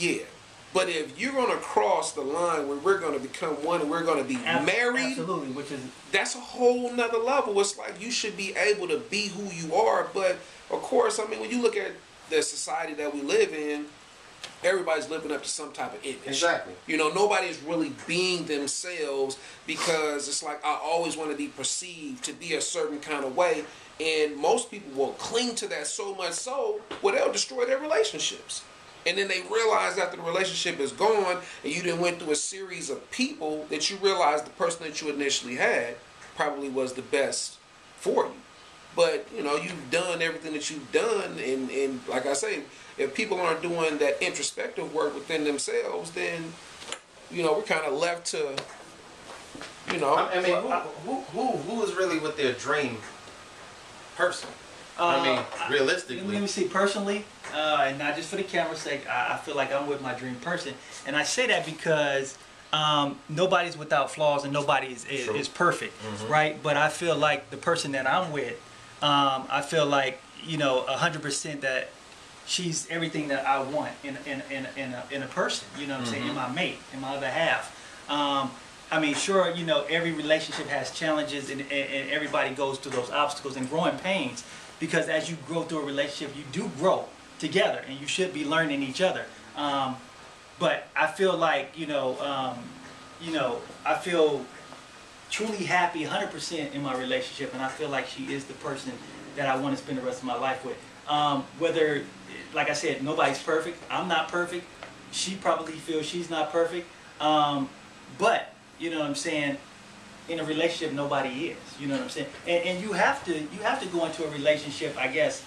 Yeah. But if you're going to cross the line where we're going to become one and we're going to be married, absolutely, which is, that's a whole nother level. It's like you should be able to be who you are. But of course, I mean, when you look at the society that we live in, everybody's living up to some type of image. Exactly. You know, nobody's really being themselves because it's like I always want to be perceived to be a certain kind of way. And most people will cling to that so much so, well, they'll destroy their relationships. And then they realize after the relationship is gone and you then went through a series of people that you realize the person that you initially had probably was the best for you. But, you know, you've done everything that you've done. And like I say, if people aren't doing that introspective work within themselves, then, you know, we're kind of left to, you know. I mean, who is really with their dream person? I mean, realistically. Let me see, personally, and not just for the camera's sake, I feel like I'm with my dream person. And I say that because nobody's without flaws and nobody is perfect, right? But I feel like the person that I'm with, I feel like, you know, 100% that she's everything that I want in a person, you know what I'm saying, in my mate, in my other half. I mean, sure, you know, every relationship has challenges and everybody goes through those obstacles and growing pains. Because as you grow through a relationship, you do grow together, and you should be learning each other. But I feel like, you know, I feel truly happy 100% in my relationship, and I feel like she is the person that I want to spend the rest of my life with. Whether, like I said, nobody's perfect. I'm not perfect. She probably feels she's not perfect. But you know what I'm saying. In a relationship, nobody is. You know what I'm saying? And you have to go into a relationship, I guess.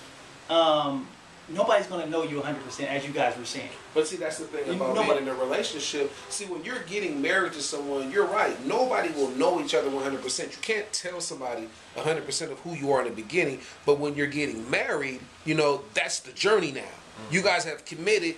Nobody's going to know you 100%, as you guys were saying. But see, that's the thing about being in a relationship. See, when you're getting married to someone, you're right. Nobody will know each other 100%. You can't tell somebody 100% of who you are in the beginning. But when you're getting married, you know, that's the journey now. You guys have committed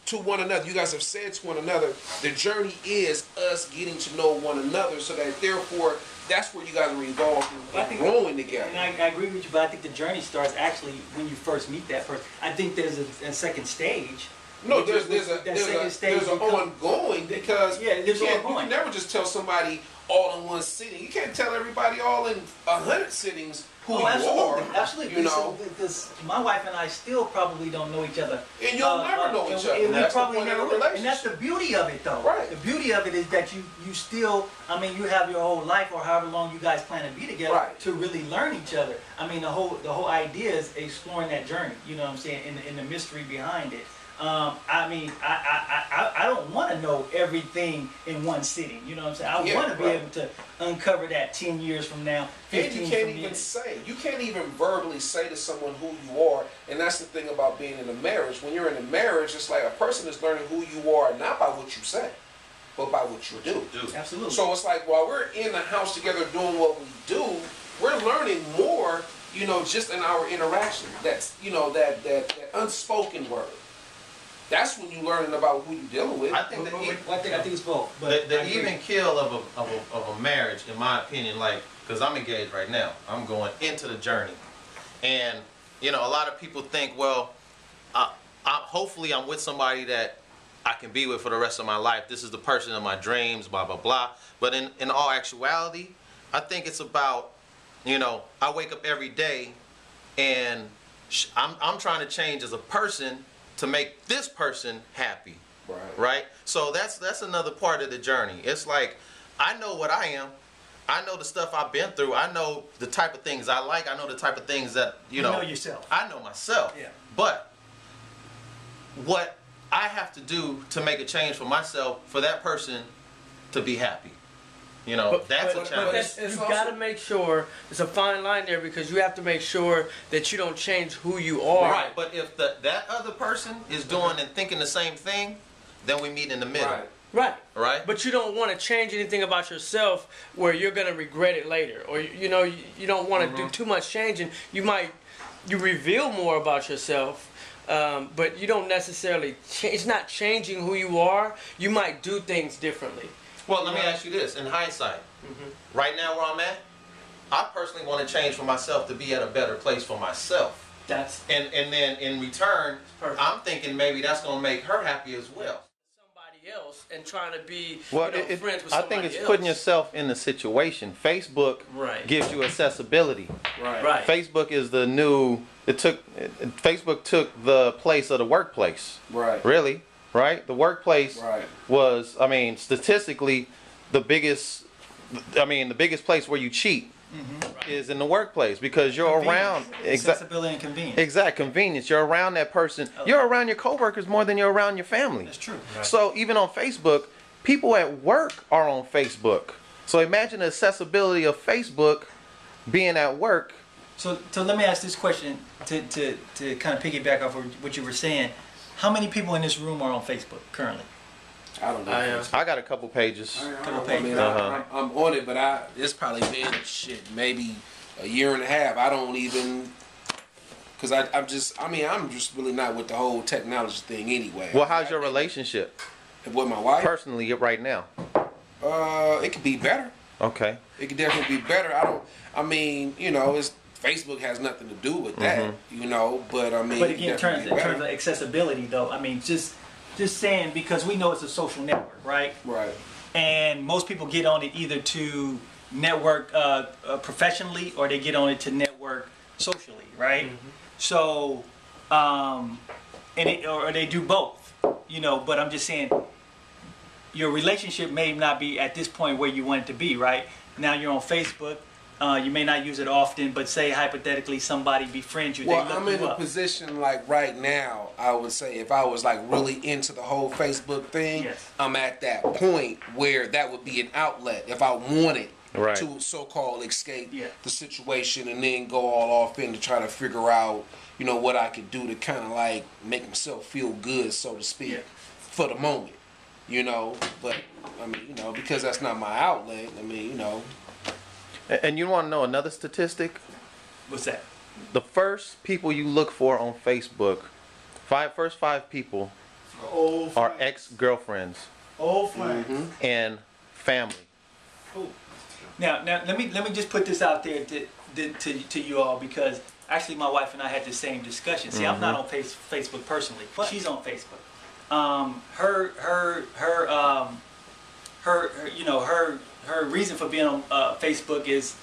to one another. You guys have said to one another, the journey is us getting to know one another, so that therefore that's where you guys are involved in growing together. And I agree with you, but I think the journey starts actually when you first meet that person. I think there's a second stage. No, there's an ongoing, because you can never just tell somebody all in one sitting. You can't tell everybody all in 100 sittings who you are. Absolutely. You know, because my wife and I still probably don't know each other. And you'll never know each other. And that's we probably the point never of a relationship. And that's the beauty of it, though. Right. The beauty of it is that you still, I mean, you have your whole life or however long you guys plan to be together to really learn each other. I mean, the whole idea is exploring that journey. You know what I'm saying? In the mystery behind it. I mean, I don't want to know everything in one sitting. You know what I'm saying? I want to be able to uncover that 10 years from now, 15 and you can't even say, you can't even verbally say to someone who you are. And that's the thing about being in a marriage. When you're in a marriage, it's like a person is learning who you are, not by what you say, but by what you do. Absolutely. So it's like while we're in the house together doing what we do, we're learning more, you know, just in our interaction. That's, you know, that unspoken word. That's when you're learning about who you're dealing with. I think it's both. But the even kill of a marriage, in my opinion, like, because I'm engaged right now, I'm going into the journey, and you know, a lot of people think, well, hopefully I'm with somebody that I can be with for the rest of my life. This is the person of my dreams, blah blah blah. But in all actuality, I think it's about, you know, I wake up every day, and I'm trying to change as a person to make this person happy, right? So that's another part of the journey. It's like, I know what I am. I know the stuff I've been through. I know the type of things I like. I know the type of things that, you know yourself. I know myself. Yeah. But what I have to do to make a change for myself, for that person to be happy. You know, that's a challenge. But you've got to make sure, it's a fine line there, because you have to make sure that you don't change who you are. Right, but if that other person is doing and thinking the same thing, then we meet in the middle. Right. But you don't want to change anything about yourself where you're going to regret it later. Or, you know, you don't want to do too much changing. You reveal more about yourself, but you don't necessarily, it's not changing who you are. You might do things differently. Well, let me ask you this, in hindsight, right now where I'm at, I personally want to change for myself to be at a better place for myself. That's and then in return, perfect. I'm thinking maybe that's gonna make her happy as well. Somebody else and trying to be Well, friends with I somebody think it's else. putting yourself in the situation. Facebook Right. gives you accessibility. Right. Facebook is the new. Facebook took the place of the workplace. Right. Really, right? The workplace Right. was, I mean, statistically, the biggest. I mean, the biggest place where you cheat is in the workplace because you're around. Accessibility and convenience. Exact convenience. You're around that person. You're around your coworkers more than you're around your family. That's true. So even on Facebook, people at work are on Facebook. So imagine the accessibility of Facebook being at work. So let me ask this question to kind of piggyback off of what you were saying. How many people in this room are on Facebook currently? I don't know. I got a couple pages. I mean, I'm on it, but it's probably been maybe a year and a half. I don't even, because I'm just really not with the whole technology thing anyway. Well, how's your relationship? With my wife? Personally, right now. It could be better. Okay. It could definitely be better. It's Facebook has nothing to do with that, but I mean. But again, in terms of accessibility, though, I mean, just saying, because we know it's a social network, right? Right. And most people get on it either to network professionally or they get on it to network socially, right? Mm-hmm. So, or they do both, But I'm just saying, your relationship may not be at this point where you want it to be, right? Now you're on Facebook. You may not use it often, but say hypothetically somebody befriends you. Well, I'm in a position like right now, I would say if I was like really into the whole Facebook thing, yes. I'm at that point where that would be an outlet if I wanted right. to so-called escape the situation and then go all off in to try to figure out, what I could do to kind of like make myself feel good, so to speak, for the moment, But, I mean, because that's not my outlet, I mean, And you want to know another statistic? What's that? The first people you look for on Facebook, first five people are ex-girlfriends. Old friends. Mm-hmm. And family. Ooh. Now let me just put this out there to you all, because actually my wife and I had the same discussion. See, I'm not on Facebook personally, but she's on Facebook. Her reason for being on Facebook is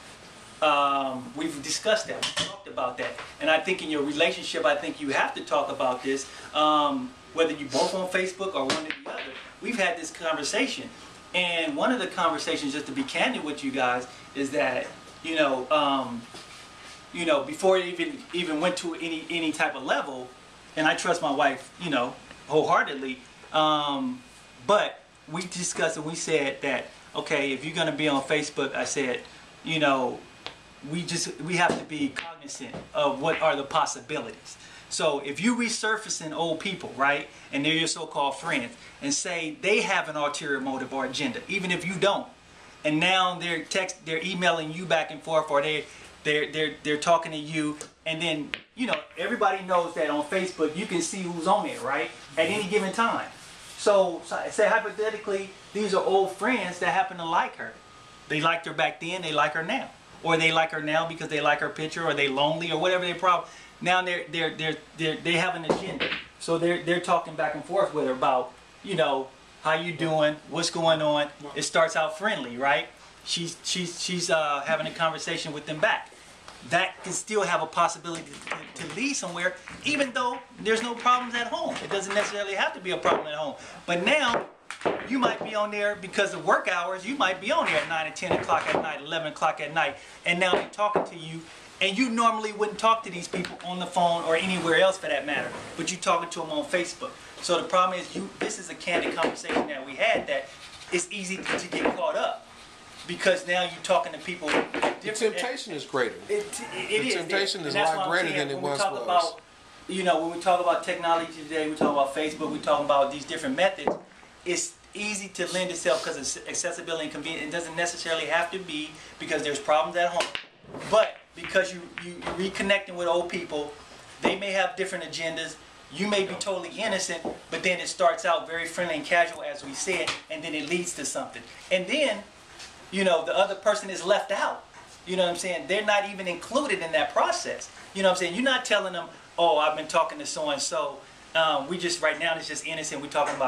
we've discussed that, we talked about that, and I think in your relationship, I think you have to talk about this, whether you both on Facebook or one or the other. We've had this conversation, and one of the conversations, just to be candid with you guys, is that before it even went to any type of level, and I trust my wife, wholeheartely, but we discussed and we said that, okay, if you're going to be on Facebook, I said, we have to be cognizant of what are the possibilities. So if you resurfacing old people, right, and they're your so-called friends, and say they have an ulterior motive or agenda, even if you don't, and now they're emailing you back and forth, or they're talking to you, and then everybody knows that on Facebook you can see who's on there, right, at any given time. So say hypothetically, these are old friends that happen to like her. They liked her back then, they like her now. Or they like her now because they like her picture, or they lonely, or whatever their problem. Now they have an agenda. So they're talking back and forth with her about, how you doing, what's going on. It starts out friendly, right? She's having a conversation with them back. That can still have a possibility to lead somewhere, even though there's no problems at home. It doesn't necessarily have to be a problem at home. But now, you might be on there because of work hours. You might be on there at 9 and 10 o'clock at night, 11 o'clock at night, and now they're talking to you, and you normally wouldn't talk to these people on the phone or anywhere else for that matter, but you're talking to them on Facebook. So the problem is, this is a candid conversation that we had, that it's easy to get caught up. Because now you're talking to people. The temptation is greater. The temptation is a lot greater than it once was. When we talk about technology today, we talk about Facebook, we talk about these different methods. It's easy to lend itself because of accessibility and convenience. It doesn't necessarily have to be because there's problems at home. But because you're reconnecting with old people, they may have different agendas. You may be totally innocent, but then it starts out very friendly and casual, as we said, and then it leads to something. And then, the other person is left out. You know what I'm saying? They're not even included in that process. You know what I'm saying? You're not telling them, oh, I've been talking to so and so. We just right now it's just innocent. We're talking about